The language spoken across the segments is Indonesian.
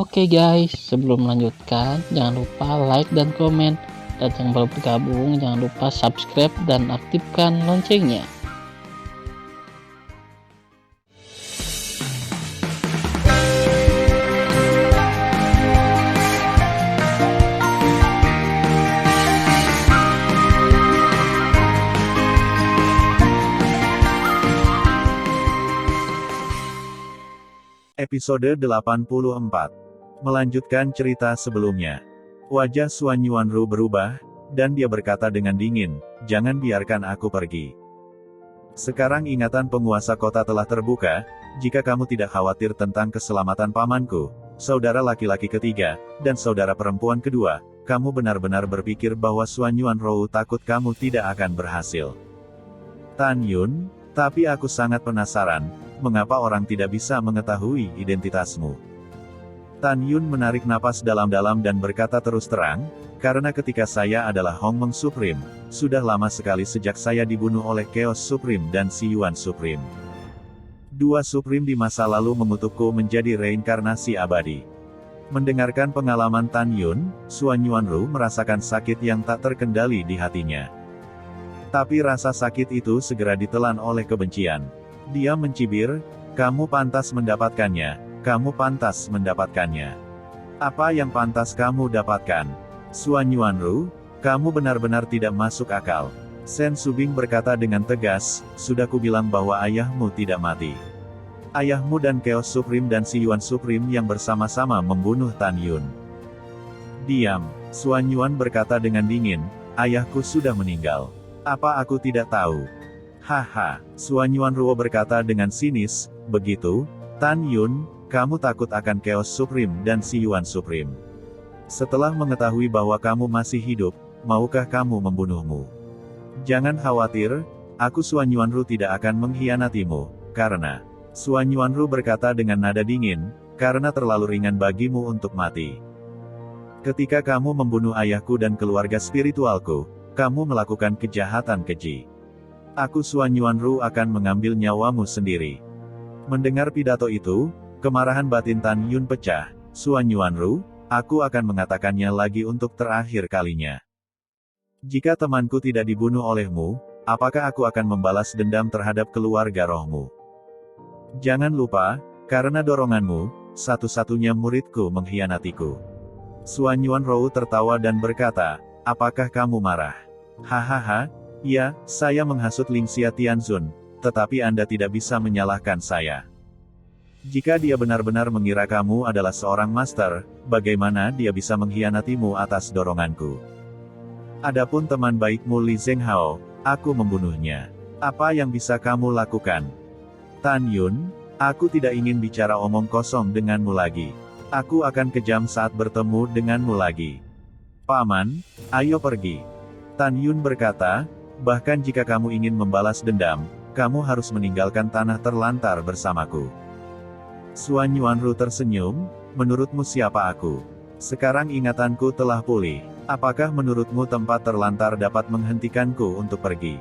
Oke guys, sebelum melanjutkan, jangan lupa like dan komen. Dan yang baru bergabung, jangan lupa subscribe dan aktifkan loncengnya. Episode 84. Melanjutkan cerita sebelumnya. Wajah Xuan Yuanru berubah, dan dia berkata dengan dingin, "Jangan biarkan aku pergi. Sekarang ingatan penguasa kota telah terbuka, jika kamu tidak khawatir tentang keselamatan pamanku, saudara laki-laki ketiga, dan saudara perempuan kedua, kamu benar-benar berpikir bahwa Xuan Yuanru takut kamu tidak akan berhasil. Tan Yun, tapi aku sangat penasaran, mengapa orang tidak bisa mengetahui identitasmu?" Tan Yun menarik napas dalam-dalam dan berkata terus terang, "Karena ketika saya adalah Hongmeng Supreme, sudah lama sekali sejak saya dibunuh oleh Chaos Supreme dan Si Yuan Supreme. Dua Supreme di masa lalu mengutukku menjadi reinkarnasi abadi." Mendengarkan pengalaman Tan Yun, Xuan Yuanru merasakan sakit yang tak terkendali di hatinya. Tapi rasa sakit itu segera ditelan oleh kebencian. Dia mencibir, "Kamu pantas mendapatkannya, kamu pantas mendapatkannya. Apa yang pantas kamu dapatkan? Xuan Yuanru, kamu benar-benar tidak masuk akal." Shen Subing berkata dengan tegas, "Sudah kubilang bahwa ayahmu tidak mati. Ayahmu dan Chaos Supreme dan Si Yuan Supreme yang bersama-sama membunuh Tan Yun." "Diam." Xuan Yuan berkata dengan dingin, "Ayahku sudah meninggal. Apa aku tidak tahu?" "Haha," Xuan Yuanru berkata dengan sinis, "Begitu, Tan Yun, kamu takut akan Chaos Supreme dan Si Yuan Supreme. Setelah mengetahui bahwa kamu masih hidup, maukah kamu membunuhmu? Jangan khawatir, aku Xuan Yuanru tidak akan mengkhianatimu, karena..." Xuan Yuanru berkata dengan nada dingin, "Karena terlalu ringan bagimu untuk mati. Ketika kamu membunuh ayahku dan keluarga spiritualku, kamu melakukan kejahatan keji. Aku Xuan Yuanru akan mengambil nyawamu sendiri." Mendengar pidato itu, kemarahan batin Tan Yun pecah. "Xuan Yuanru, aku akan mengatakannya lagi untuk terakhir kalinya. Jika temanku tidak dibunuh olehmu, apakah aku akan membalas dendam terhadap keluarga rohmu? Jangan lupa, karena doronganmu, satu-satunya muridku mengkhianatiku." Xuan Yuanru tertawa dan berkata, "Apakah kamu marah?" "Hahaha, ya, saya menghasut Lingxia Tianzun, tetapi Anda tidak bisa menyalahkan saya. Jika dia benar-benar mengira kamu adalah seorang master, bagaimana dia bisa mengkhianatimu atas doronganku? Adapun teman baikmu Li Zhenghao, aku membunuhnya. Apa yang bisa kamu lakukan?" "Tan Yun, aku tidak ingin bicara omong kosong denganmu lagi. Aku akan kejam saat bertemu denganmu lagi. Paman, ayo pergi." Tan Yun berkata, "Bahkan jika kamu ingin membalas dendam, kamu harus meninggalkan tanah terlantar bersamaku." Xuan Yuanru tersenyum, "Menurutmu siapa aku? Sekarang ingatanku telah pulih. Apakah menurutmu tempat terlantar dapat menghentikanku untuk pergi?"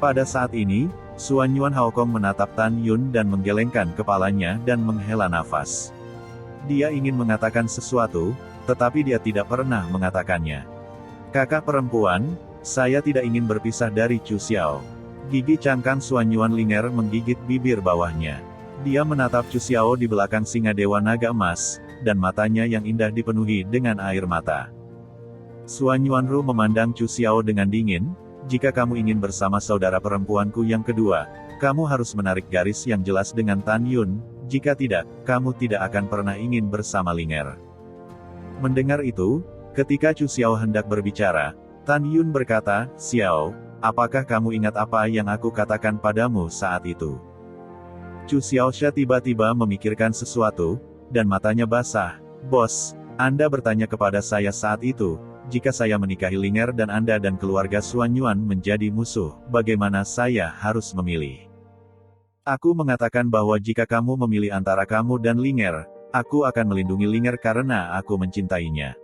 Pada saat ini, Xuan Yuan Haokong menatap Tan Yun dan menggelengkan kepalanya dan menghela nafas. Dia ingin mengatakan sesuatu, tetapi dia tidak pernah mengatakannya. "Kakak perempuan, saya tidak ingin berpisah dari Chu Xiao." Gigi cangkang Xuan Yuan Linger menggigit bibir bawahnya. Dia menatap Chu Xiao di belakang singa Dewa Naga Emas, dan matanya yang indah dipenuhi dengan air mata. Xuan Yuanru memandang Chu Xiao dengan dingin, "Jika kamu ingin bersama saudara perempuanku yang kedua, kamu harus menarik garis yang jelas dengan Tan Yun, jika tidak, kamu tidak akan pernah ingin bersama Linger." Mendengar itu, ketika Chu Xiao hendak berbicara, Tan Yun berkata, "Xiao, apakah kamu ingat apa yang aku katakan padamu saat itu?" Chu Xiaosha tiba-tiba memikirkan sesuatu, dan matanya basah. "Bos, Anda bertanya kepada saya saat itu, jika saya menikahi Linger dan Anda dan keluarga Xuan Yuan menjadi musuh, bagaimana saya harus memilih? Aku mengatakan bahwa jika kamu memilih antara kamu dan Linger, aku akan melindungi Linger karena aku mencintainya.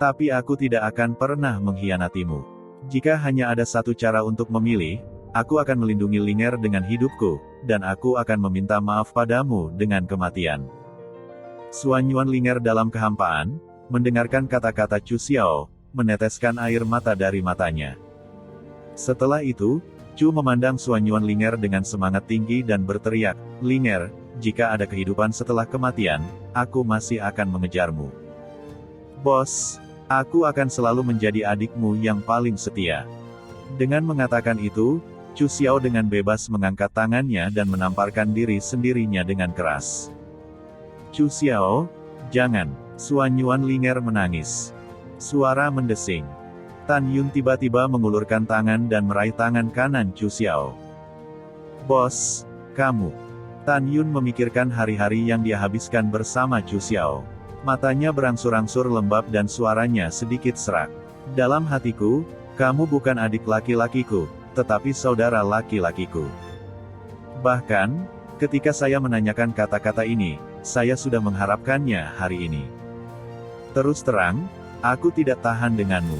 Tapi aku tidak akan pernah mengkhianatimu. Jika hanya ada satu cara untuk memilih, Aku akan melindungi Linger dengan hidupku, dan aku akan meminta maaf padamu dengan kematian. Suan Yuanlinger dalam kehampaan, mendengarkan kata-kata Chu Xiao, meneteskan air mata dari matanya. Setelah itu, Chu memandang Suan Yuanlinger dengan semangat tinggi dan berteriak, "Linger, jika ada kehidupan setelah kematian, aku masih akan mengejarmu. Bos, aku akan selalu menjadi adikmu yang paling setia." Dengan mengatakan itu, Chu Xiao dengan bebas mengangkat tangannya dan menamparkan diri sendirinya dengan keras. "Chu Xiao, jangan!" Suan Yuanlinger menangis. Suara mendesing. Tan Yun tiba-tiba mengulurkan tangan dan meraih tangan kanan Chu Xiao. "Bos, kamu." Tan Yun memikirkan hari-hari yang dia habiskan bersama Chu Xiao. Matanya berangsur-angsur lembab dan suaranya sedikit serak. "Dalam hatiku, kamu bukan adik laki-lakiku, tetapi saudara laki-lakiku. Bahkan, ketika saya menanyakan kata-kata ini, saya sudah mengharapkannya hari ini. Terus terang, aku tidak tahan denganmu."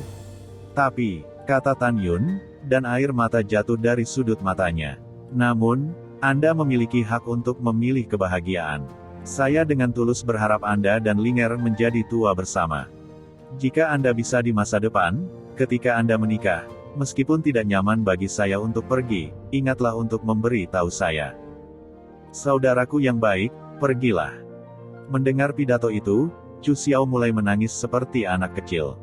"Tapi," kata Tan Yun, dan air mata jatuh dari sudut matanya. "Namun, Anda memiliki hak untuk memilih kebahagiaan. Saya dengan tulus berharap Anda dan Linger menjadi tua bersama. Jika Anda bisa di masa depan, ketika Anda menikah, meskipun tidak nyaman bagi saya untuk pergi, ingatlah untuk memberi tahu saya. Saudaraku yang baik, pergilah." Mendengar pidato itu, Chu Xiao mulai menangis seperti anak kecil.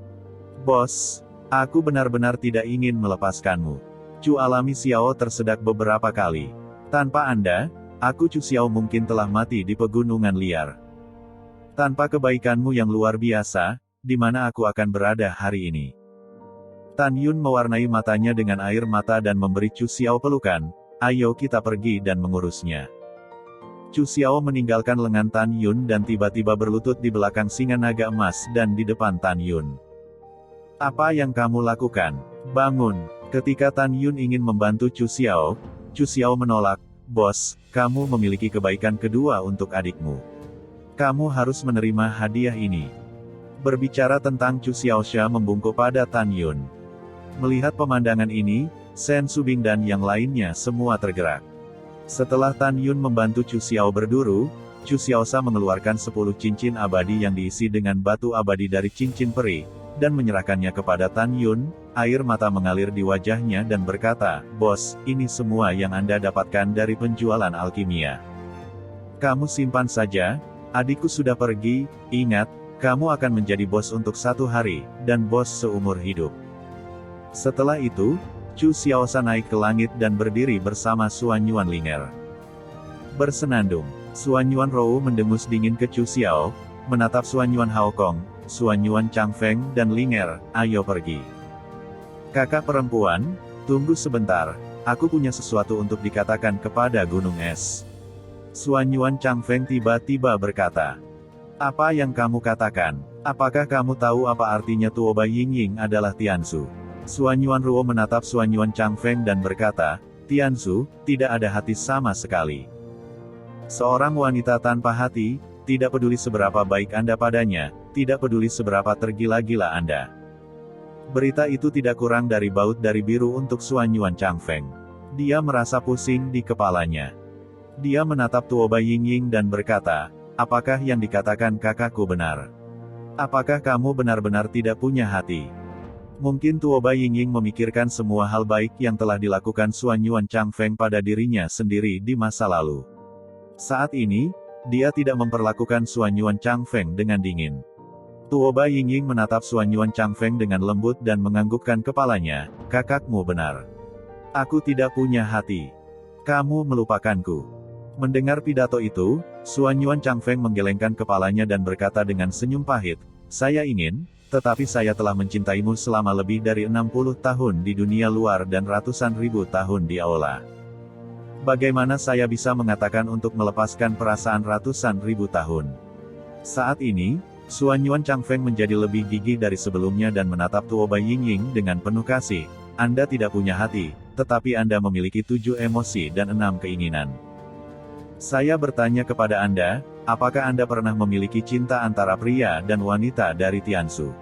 "Bos, aku benar-benar tidak ingin melepaskanmu." Chu alami Xiao tersedak beberapa kali. "Tanpa Anda, aku Chu Xiao mungkin telah mati di pegunungan liar. Tanpa kebaikanmu yang luar biasa, di mana aku akan berada hari ini?" Tan Yun mewarnai matanya dengan air mata dan memberi Chu Xiao pelukan. "Ayo kita pergi dan mengurusnya." Chu Xiao meninggalkan lengan Tan Yun dan tiba-tiba berlutut di belakang singa naga emas dan di depan Tan Yun. "Apa yang kamu lakukan? Bangun!" Ketika Tan Yun ingin membantu Chu Xiao menolak. "Bos, kamu memiliki kebaikan kedua untuk adikmu. Kamu harus menerima hadiah ini." Berbicara tentang Chu Xiaosha membungkuk pada Tan Yun. Melihat pemandangan ini, Sen Subing dan yang lainnya semua tergerak. Setelah Tan Yun membantu Chu Xiao berduru, Chu Xiaosha mengeluarkan 10 cincin abadi yang diisi dengan batu abadi dari cincin peri, dan menyerahkannya kepada Tan Yun. Air mata mengalir di wajahnya dan berkata, "Bos, ini semua yang Anda dapatkan dari penjualan alkimia. Kamu simpan saja, adikku sudah pergi, ingat, kamu akan menjadi bos untuk 1 hari, dan bos seumur hidup." Setelah itu, Chu Xiaosha naik ke langit dan berdiri bersama Suan Yuanlinger. Bersenandung, Suan Yuan Rou mendengus dingin ke Chu Xiao, menatap Suan Yuan Haokong, Suan Yuan Changfeng dan Linger, "Ayo pergi." "Kakak perempuan, tunggu sebentar, aku punya sesuatu untuk dikatakan kepada Gunung Es." Suan Yuan Changfeng tiba-tiba berkata, "Apa yang kamu katakan? Apakah kamu tahu apa artinya Tuoba Yingying adalah Tianzu?" Suan Yuan Ruo menatap Suan Yuan Changfeng dan berkata, "Tianzu, tidak ada hati sama sekali. Seorang wanita tanpa hati, tidak peduli seberapa baik Anda padanya, tidak peduli seberapa tergila-gila Anda." Berita itu tidak kurang dari baut dari biru untuk Suan Yuan Changfeng. Dia merasa pusing di kepalanya. Dia menatap Tuoba Yingying dan berkata, "Apakah yang dikatakan kakakku benar? Apakah kamu benar-benar tidak punya hati?" Mungkin Tuoba Yingying memikirkan semua hal baik yang telah dilakukan Suan Yuan Changfeng pada dirinya sendiri di masa lalu. Saat ini, dia tidak memperlakukan Suan Yuan Changfeng dengan dingin. Tuoba Yingying menatap Suan Yuan Changfeng dengan lembut dan menganggukkan kepalanya, "Kakakmu benar. Aku tidak punya hati. Kamu melupakanku." Mendengar pidato itu, Suan Yuan Changfeng menggelengkan kepalanya dan berkata dengan senyum pahit, "Saya ingin, tetapi saya telah mencintaimu selama lebih dari 60 tahun di dunia luar dan ratusan ribu tahun di aula. Bagaimana saya bisa mengatakan untuk melepaskan perasaan ratusan ribu tahun?" Saat ini, Suan Yuan Changfeng menjadi lebih gigih dari sebelumnya dan menatap Tuoba Yingying dengan penuh kasih. "Anda tidak punya hati, tetapi Anda memiliki 7 emosi dan 6 keinginan. Saya bertanya kepada Anda, apakah Anda pernah memiliki cinta antara pria dan wanita dari Tianzu?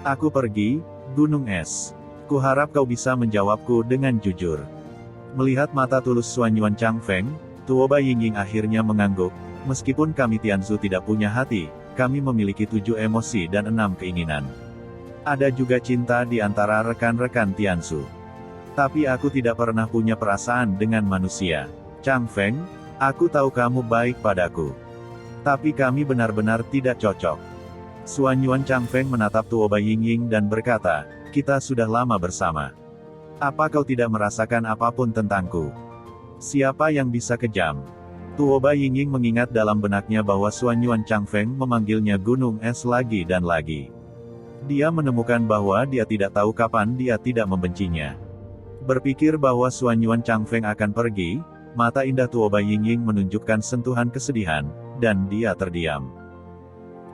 Aku pergi, Gunung Es. Kuharap kau bisa menjawabku dengan jujur." Melihat mata tulus Suan Yuan Changfeng, Tuoba Yingying akhirnya mengangguk. Meskipun kami Tianzu tidak punya hati, kami memiliki 7 emosi dan 6 keinginan. Ada juga cinta di antara rekan-rekan Tianzu. Tapi aku tidak pernah punya perasaan dengan manusia. Chang Feng, aku tahu kamu baik padaku. Tapi kami benar-benar tidak cocok. Suanyuan Chang Feng menatap Tuoba Yingying dan berkata, kita sudah lama bersama. Apa kau tidak merasakan apapun tentangku? Siapa yang bisa kejam? Tuoba Yingying mengingat dalam benaknya bahwa Suanyuan Chang Feng memanggilnya gunung es lagi dan lagi. Dia menemukan bahwa dia tidak tahu kapan dia tidak membencinya. Berpikir bahwa Suanyuan Chang Feng akan pergi, mata indah Tuoba Yingying menunjukkan sentuhan kesedihan, dan dia terdiam.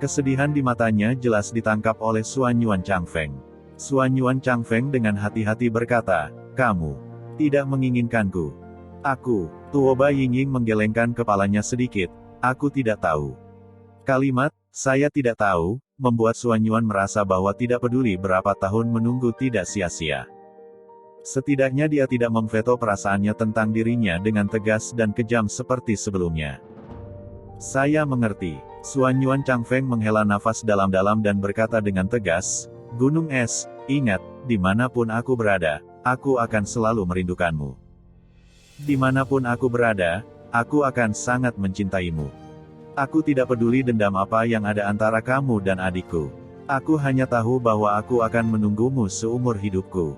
Kesedihan di matanya jelas ditangkap oleh Suanyuan Chang Feng. Suanyuan Chang Feng dengan hati-hati berkata, kamu tidak menginginkanku. Aku, Tuoba Yingying menggelengkan kepalanya sedikit, aku tidak tahu. Kalimat, saya tidak tahu, membuat Suanyuan merasa bahwa tidak peduli berapa tahun menunggu tidak sia-sia. Setidaknya dia tidak memveto perasaannya tentang dirinya dengan tegas dan kejam seperti sebelumnya. Saya mengerti. Suanyuan Chang Feng menghela nafas dalam-dalam dan berkata dengan tegas, Gunung Es, ingat, dimanapun aku berada, aku akan selalu merindukanmu. Dimanapun aku berada, aku akan sangat mencintaimu. Aku tidak peduli dendam apa yang ada antara kamu dan adikku. Aku hanya tahu bahwa aku akan menunggumu seumur hidupku.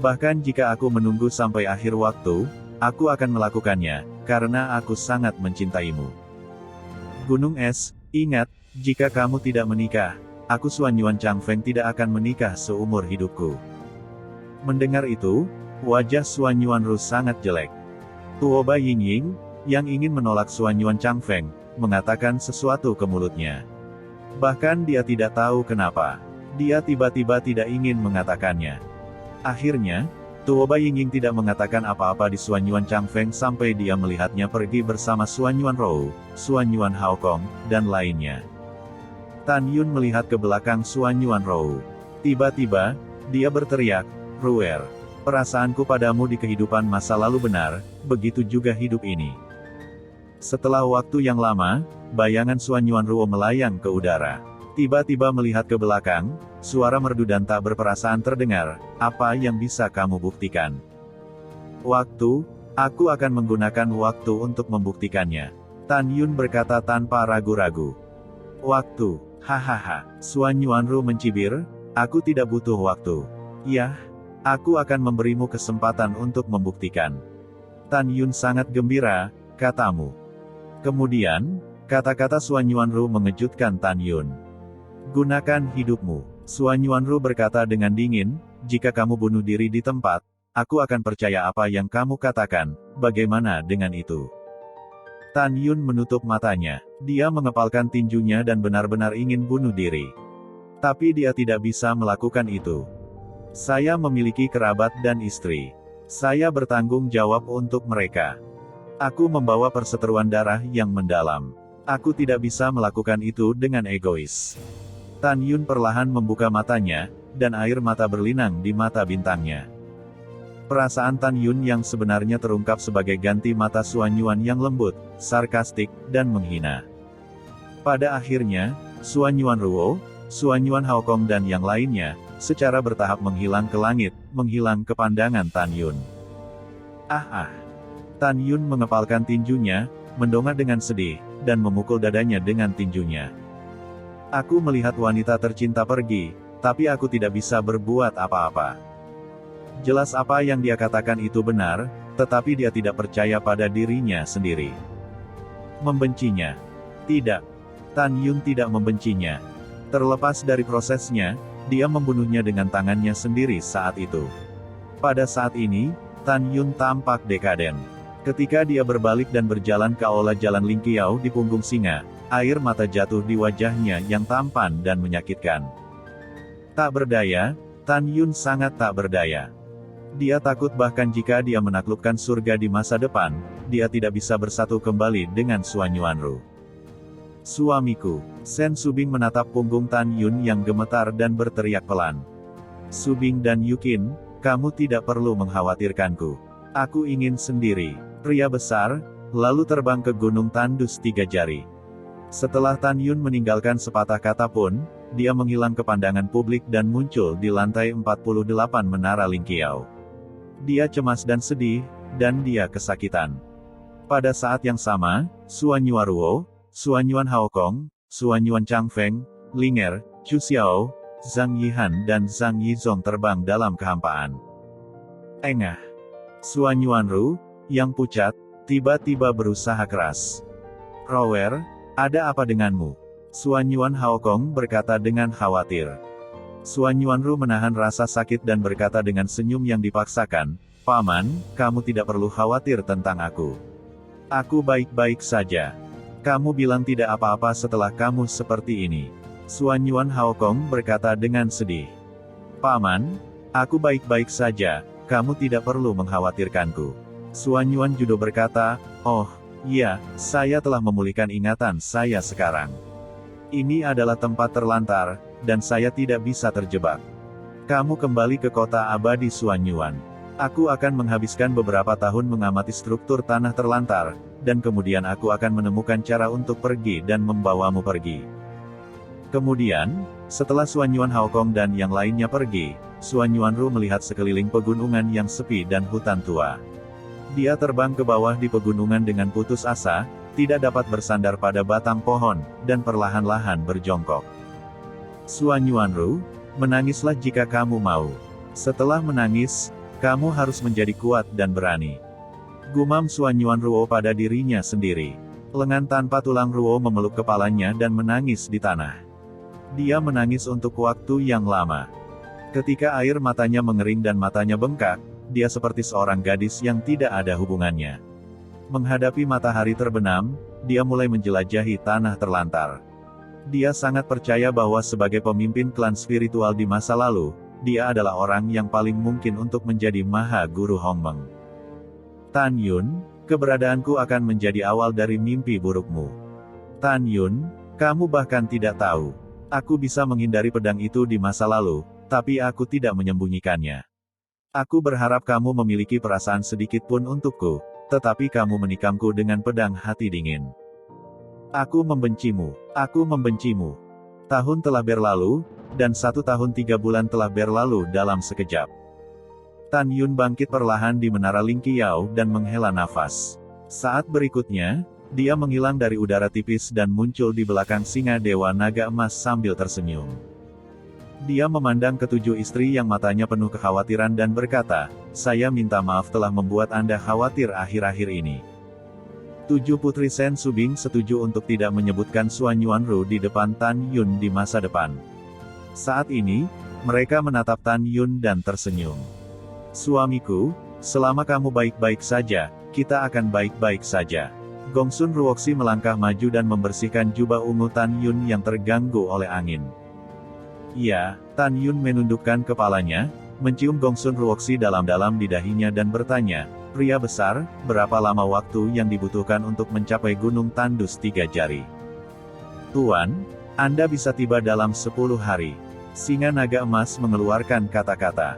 Bahkan jika aku menunggu sampai akhir waktu, aku akan melakukannya, karena aku sangat mencintaimu. Gunung Es, ingat, jika kamu tidak menikah, aku Suanyuan Chang Feng tidak akan menikah seumur hidupku. Mendengar itu, wajah Suanyuan Ru sangat jelek. Tuoba Yingying, yang ingin menolak Suanyuan Chang Feng, mengatakan sesuatu ke mulutnya. Bahkan dia tidak tahu kenapa. Dia tiba-tiba tidak ingin mengatakannya. Akhirnya, Tuoba Yingying tidak mengatakan apa-apa di Suanyuan Chang Feng sampai dia melihatnya pergi bersama Suanyuan Rou, Suanyuan Haokong, dan lainnya. Tan Yun melihat ke belakang Suanyuan Rou. Tiba-tiba, dia berteriak, Ruer. Perasaanku padamu di kehidupan masa lalu benar, begitu juga hidup ini. Setelah waktu yang lama, bayangan Suanyuan Ruo melayang ke udara. Tiba-tiba melihat ke belakang, suara merdu dan tak berperasaan terdengar, apa yang bisa kamu buktikan? Waktu, aku akan menggunakan waktu untuk membuktikannya. Tan Yun berkata tanpa ragu-ragu. Waktu, hahaha, Suanyuan Ruo mencibir, aku tidak butuh waktu. Yah. Aku akan memberimu kesempatan untuk membuktikan. Tan Yun sangat gembira, katamu. Kemudian, kata-kata Suanyuan Ru mengejutkan Tan Yun. Gunakan hidupmu. Suanyuan Ru berkata dengan dingin, jika kamu bunuh diri di tempat, aku akan percaya apa yang kamu katakan, bagaimana dengan itu? Tan Yun menutup matanya. Dia mengepalkan tinjunya dan benar-benar ingin bunuh diri. Tapi dia tidak bisa melakukan itu. Saya memiliki kerabat dan istri. Saya bertanggung jawab untuk mereka. Aku membawa perseteruan darah yang mendalam. Aku tidak bisa melakukan itu dengan egois. Tan Yun perlahan membuka matanya, dan air mata berlinang di mata bintangnya. Perasaan Tan Yun yang sebenarnya terungkap sebagai ganti mata Suanyuan yang lembut, sarkastik, dan menghina. Pada akhirnya, Suanyuan Ruo, Suanyuan Haokong dan yang lainnya, secara bertahap menghilang ke langit, menghilang ke pandangan Tan Yun. Tan Yun mengepalkan tinjunya, mendongak dengan sedih, dan memukul dadanya dengan tinjunya. Aku melihat wanita tercinta pergi, tapi aku tidak bisa berbuat apa-apa. Jelas apa yang dia katakan itu benar, tetapi dia tidak percaya pada dirinya sendiri. Membencinya? Tidak. Tan Yun tidak membencinya. Terlepas dari prosesnya, dia membunuhnya dengan tangannya sendiri saat itu. Pada saat ini, Tan Yun tampak dekaden. Ketika dia berbalik dan berjalan ke aula jalan Lingqiao di punggung singa, air mata jatuh di wajahnya yang tampan dan menyakitkan. Tak berdaya, Tan Yun sangat tak berdaya. Dia takut bahkan jika dia menaklukkan surga di masa depan, dia tidak bisa bersatu kembali dengan Suanyuan Ru. Suamiku. Sen Subing menatap punggung Tan Yun yang gemetar dan berteriak pelan. Subing dan Yukin, kamu tidak perlu mengkhawatirkanku. Aku ingin sendiri. Pria besar, lalu terbang ke Gunung Tandus Tiga Jari. Setelah Tan Yun meninggalkan sepatah kata pun, dia menghilang ke pandangan publik dan muncul di lantai 48 Menara Lingqiao. Dia cemas dan sedih, dan dia kesakitan. Pada saat yang sama, Suan Yuanruo, Suan Yuan Haokong, Suan Yuan Changfeng, Linger, Chu Xiao, Zhang Yihan dan Zhang Yizong terbang dalam kehampaan. Engah. Suan Yuanru, yang pucat, tiba-tiba berusaha keras. "Rower, ada apa denganmu?" Suan Yuan Haokong berkata dengan khawatir. Suan Yuanru menahan rasa sakit dan berkata dengan senyum yang dipaksakan, "Paman, kamu tidak perlu khawatir tentang aku. Aku baik-baik saja. Kamu bilang tidak apa-apa setelah kamu seperti ini." Suan Yuan Haokong berkata dengan sedih. "Paman, aku baik-baik saja, kamu tidak perlu mengkhawatirkanku." Suan Yuan Judo berkata, "Oh, iya, saya telah memulihkan ingatan saya sekarang. Ini adalah tempat terlantar, dan saya tidak bisa terjebak. Kamu kembali ke kota abadi Suan Yuan. Aku akan menghabiskan beberapa tahun mengamati struktur tanah terlantar, dan kemudian aku akan menemukan cara untuk pergi dan membawamu pergi." Kemudian, setelah Suan Yuan Haokong dan yang lainnya pergi, Suan Yuanru melihat sekeliling pegunungan yang sepi dan hutan tua. Dia terbang ke bawah di pegunungan dengan putus asa, tidak dapat bersandar pada batang pohon, dan perlahan-lahan berjongkok. Suan Yuanru, menangislah jika kamu mau. Setelah menangis, kamu harus menjadi kuat dan berani. Gumam Suan Yuanruo pada dirinya sendiri. Lengan tanpa tulang Ruo memeluk kepalanya dan menangis di tanah. Dia menangis untuk waktu yang lama. Ketika air matanya mengering dan matanya bengkak, dia seperti seorang gadis yang tidak ada hubungannya. Menghadapi matahari terbenam, dia mulai menjelajahi tanah terlantar. Dia sangat percaya bahwa sebagai pemimpin klan spiritual di masa lalu, dia adalah orang yang paling mungkin untuk menjadi Maha Guru Hongmeng. "Tan Yun, keberadaanku akan menjadi awal dari mimpi burukmu. Tan Yun, kamu bahkan tidak tahu. Aku bisa menghindari pedang itu di masa lalu, tapi aku tidak menyembunyikannya. Aku berharap kamu memiliki perasaan sedikit pun untukku, tetapi kamu menikamku dengan pedang hati dingin. Aku membencimu. Aku membencimu. Tahun telah berlalu, dan 1 tahun 3 bulan telah berlalu dalam sekejap." Tan Yun bangkit perlahan di Menara Lingqiao dan menghela nafas. Saat berikutnya, dia menghilang dari udara tipis dan muncul di belakang singa Dewa Naga Emas sambil tersenyum. Dia memandang ketujuh istri yang matanya penuh kekhawatiran dan berkata, "Saya minta maaf telah membuat Anda khawatir akhir-akhir ini." 7 putri Sen Subing setuju untuk tidak menyebutkan Suan Yuanru di depan Tan Yun di masa depan. Saat ini, mereka menatap Tan Yun dan tersenyum. "Suamiku, selama kamu baik-baik saja, kita akan baik-baik saja." Gongsun Ruoxi melangkah maju dan membersihkan jubah ungu Tan Yun yang terganggu oleh angin. "Ya." Tan Yun menundukkan kepalanya, mencium Gongsun Ruoxi dalam-dalam di dahinya dan bertanya, "Pria besar, berapa lama waktu yang dibutuhkan untuk mencapai Gunung Tandus Tiga Jari?" "Tuan, Anda bisa tiba dalam 10 hari. Singa Naga Emas mengeluarkan kata-kata.